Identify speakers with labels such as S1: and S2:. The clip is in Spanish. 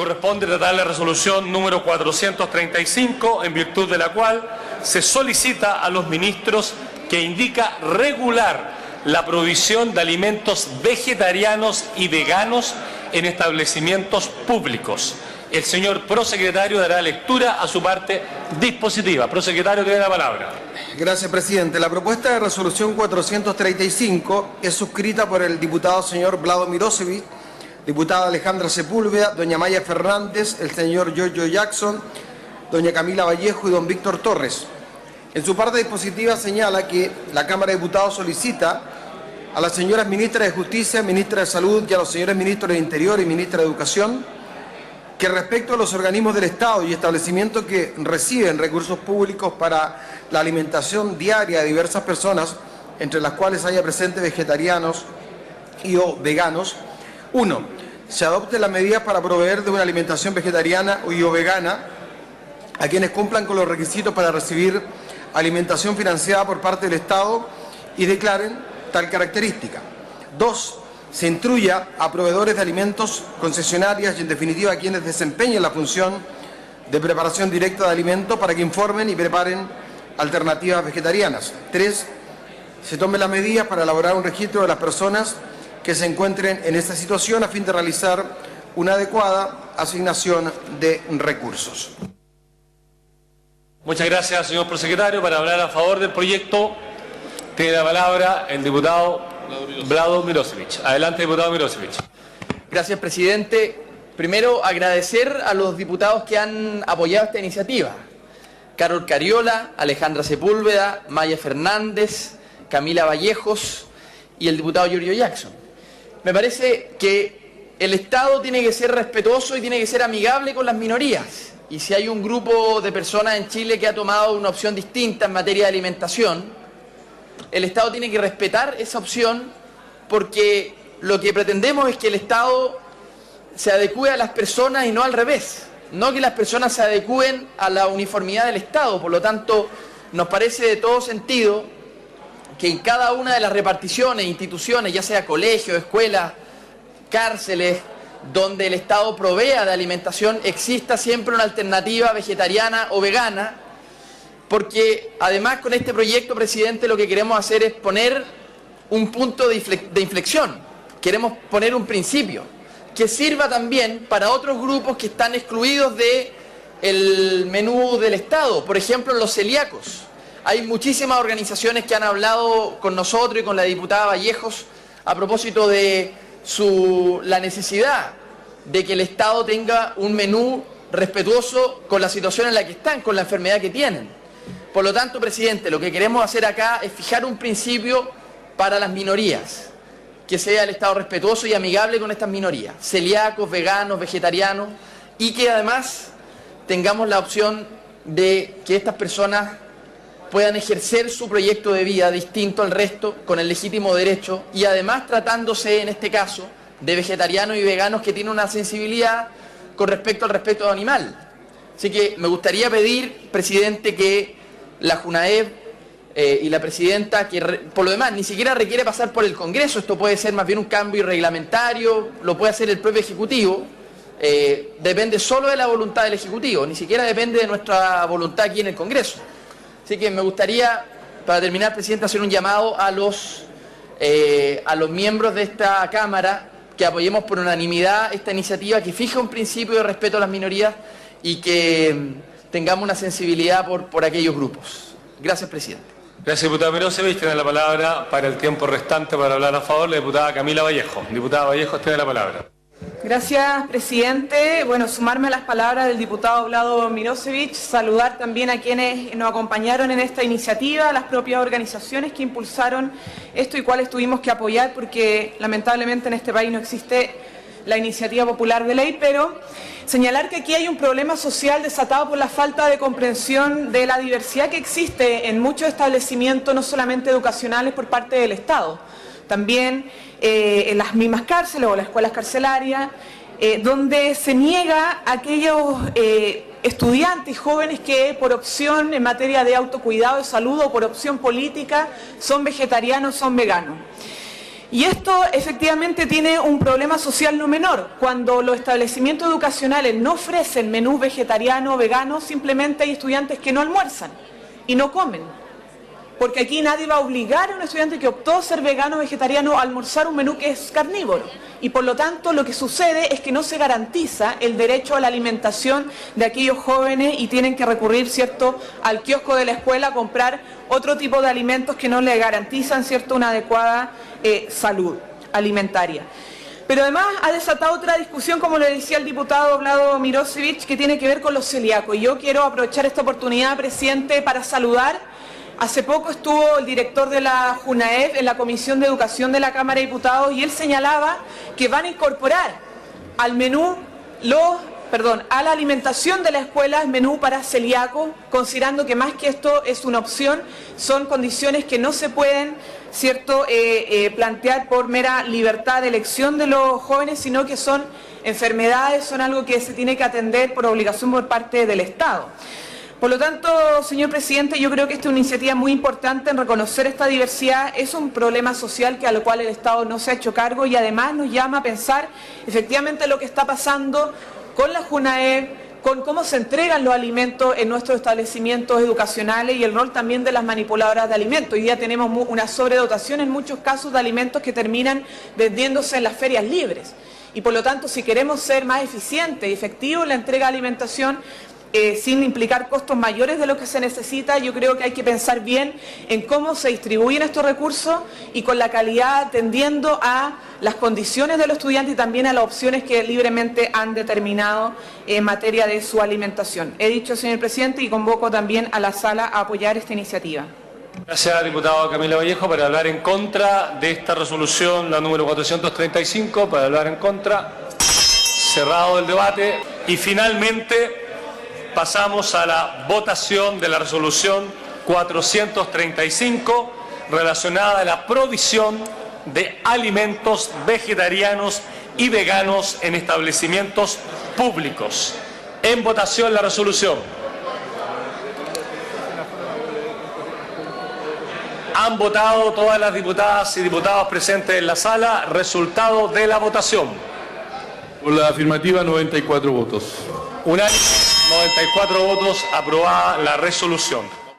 S1: corresponde tratar la resolución número 435, en virtud de la cual se solicita a los ministros que indica regular la provisión de alimentos vegetarianos y veganos en establecimientos públicos. El señor prosecretario dará lectura a su parte dispositiva. Prosecretario, tiene la palabra.
S2: Gracias, presidente. La propuesta de resolución 435 es suscrita por el diputado señor Vlado Mirosevic, diputada Alejandra Sepúlveda, doña Maya Fernández, el señor Giorgio Jackson, doña Camila Vallejo y don Víctor Torres. En su parte dispositiva señala que la Cámara de Diputados solicita a las señoras ministras de Justicia, ministra de Salud y a los señores ministros del Interior y ministra de Educación que respecto a los organismos del Estado y establecimientos que reciben recursos públicos para la alimentación diaria de diversas personas, entre las cuales haya presentes vegetarianos y o veganos, 1. Se adopten las medidas para proveer de una alimentación vegetariana y o vegana a quienes cumplan con los requisitos para recibir alimentación financiada por parte del Estado y declaren tal característica. 2. Se instruya a proveedores de alimentos, concesionarias y en definitiva a quienes desempeñen la función de preparación directa de alimentos para que informen y preparen alternativas vegetarianas. 3. Se tomen las medidas para elaborar un registro de las personas que se encuentren en esta situación a fin de realizar una adecuada asignación de recursos.
S1: Muchas gracias, señor prosecretario. Para hablar a favor del proyecto, tiene la palabra el diputado Vlado Mirosevic. Adelante, diputado Mirosevic.
S3: Gracias, presidente. Primero, agradecer a los diputados que han apoyado esta iniciativa. Carol Cariola, Alejandra Sepúlveda, Maya Fernández, Camila Vallejos y el diputado Giorgio Jackson. Me parece que el Estado tiene que ser respetuoso y tiene que ser amigable con las minorías. Y si hay un grupo de personas en Chile que ha tomado una opción distinta en materia de alimentación, el Estado tiene que respetar esa opción, porque lo que pretendemos es que el Estado se adecue a las personas y no al revés, no que las personas se adecúen a la uniformidad del Estado. Por lo tanto, nos parece de todo sentido que en cada una de las reparticiones, instituciones, ya sea colegios, escuelas, cárceles, donde el Estado provea de alimentación, exista siempre una alternativa vegetariana o vegana, porque además con este proyecto, presidente, lo que queremos hacer es poner un punto de inflexión, queremos poner un principio que sirva también para otros grupos que están excluidos del menú del Estado, por ejemplo los celíacos. Hay muchísimas organizaciones que han hablado con nosotros y con la diputada Vallejos a propósito de la necesidad de que el Estado tenga un menú respetuoso con la situación en la que están, con la enfermedad que tienen. Por lo tanto, presidente, lo que queremos hacer acá es fijar un principio para las minorías, que sea el Estado respetuoso y amigable con estas minorías, celíacos, veganos, vegetarianos, y que además tengamos la opción de que estas personas puedan ejercer su proyecto de vida distinto al resto, con el legítimo derecho, y además tratándose en este caso de vegetarianos y veganos que tienen una sensibilidad con respecto al respeto animal. Así que me gustaría pedir, presidente, que la JUNAEV y la presidenta, que por lo demás ni siquiera requiere pasar por el Congreso, esto puede ser más bien un cambio reglamentario, lo puede hacer el propio Ejecutivo, depende solo de la voluntad del Ejecutivo, ni siquiera depende de nuestra voluntad aquí en el Congreso. Así que me gustaría, para terminar, presidente, hacer un llamado a los miembros de esta Cámara que apoyemos por unanimidad esta iniciativa, que fija un principio de respeto a las minorías y que tengamos una sensibilidad por aquellos grupos. Gracias, presidente.
S1: Gracias, diputado Mirosevic. Tiene la palabra para el tiempo restante para hablar a favor la diputada Camila Vallejo. Diputada Vallejo, tiene la palabra.
S4: Gracias, presidente. Bueno, sumarme a las palabras del diputado Vlado Mirosevic, saludar también a quienes nos acompañaron en esta iniciativa, a las propias organizaciones que impulsaron esto y cuales tuvimos que apoyar, porque lamentablemente en este país no existe la iniciativa popular de ley, pero señalar que aquí hay un problema social desatado por la falta de comprensión de la diversidad que existe en muchos establecimientos, no solamente educacionales, por parte del Estado. También en las mismas cárceles o las escuelas carcelarias, donde se niega a aquellos estudiantes jóvenes que por opción en materia de autocuidado, de salud o por opción política son vegetarianos, son veganos. Y esto efectivamente tiene un problema social no menor. Cuando los establecimientos educacionales no ofrecen menú vegetariano o vegano, simplemente hay estudiantes que no almuerzan y no comen. Porque aquí nadie va a obligar a un estudiante que optó ser vegano o vegetariano a almorzar un menú que es carnívoro. Y por lo tanto lo que sucede es que no se garantiza el derecho a la alimentación de aquellos jóvenes y tienen que recurrir, ¿cierto?, al kiosco de la escuela a comprar otro tipo de alimentos que no le garantizan, ¿cierto?, una adecuada salud alimentaria. Pero además ha desatado otra discusión, como le decía el diputado Vlado Mirosevic, que tiene que ver con los celíacos. Y yo quiero aprovechar esta oportunidad, presidente, para saludar. Hace poco estuvo el director de la JUNAEV en la Comisión de Educación de la Cámara de Diputados y él señalaba que van a incorporar al menú a la alimentación de la escuela el menú para celíacos, considerando que más que esto es una opción, son condiciones que no se pueden, ¿cierto?, plantear por mera libertad de elección de los jóvenes, sino que son enfermedades, son algo que se tiene que atender por obligación por parte del Estado. Por lo tanto, señor presidente, yo creo que esta es una iniciativa muy importante en reconocer esta diversidad. Es un problema social a lo cual el Estado no se ha hecho cargo y además nos llama a pensar efectivamente lo que está pasando con la JUNAEV, con cómo se entregan los alimentos en nuestros establecimientos educacionales y el rol también de las manipuladoras de alimentos. Hoy día tenemos una sobredotación en muchos casos de alimentos que terminan vendiéndose en las ferias libres. Y por lo tanto, si queremos ser más eficientes y efectivos en la entrega de alimentación, sin implicar costos mayores de lo que se necesita, yo creo que hay que pensar bien en cómo se distribuyen estos recursos y con la calidad atendiendo a las condiciones de los estudiantes y también a las opciones que libremente han determinado en materia de su alimentación. He dicho, señor presidente, y convoco también a la sala a apoyar esta iniciativa.
S1: Gracias, diputado Camila Vallejo. Para hablar en contra de esta resolución, la número 435, para hablar en contra, cerrado el debate. Y finalmente pasamos a la votación de la resolución 435 relacionada a la provisión de alimentos vegetarianos y veganos en establecimientos públicos. En votación la resolución. Han votado todas las diputadas y diputados presentes en la sala. Resultado de la votación.
S5: Por la afirmativa, 94 votos.
S1: Unánime, 94 votos, aprobada la resolución.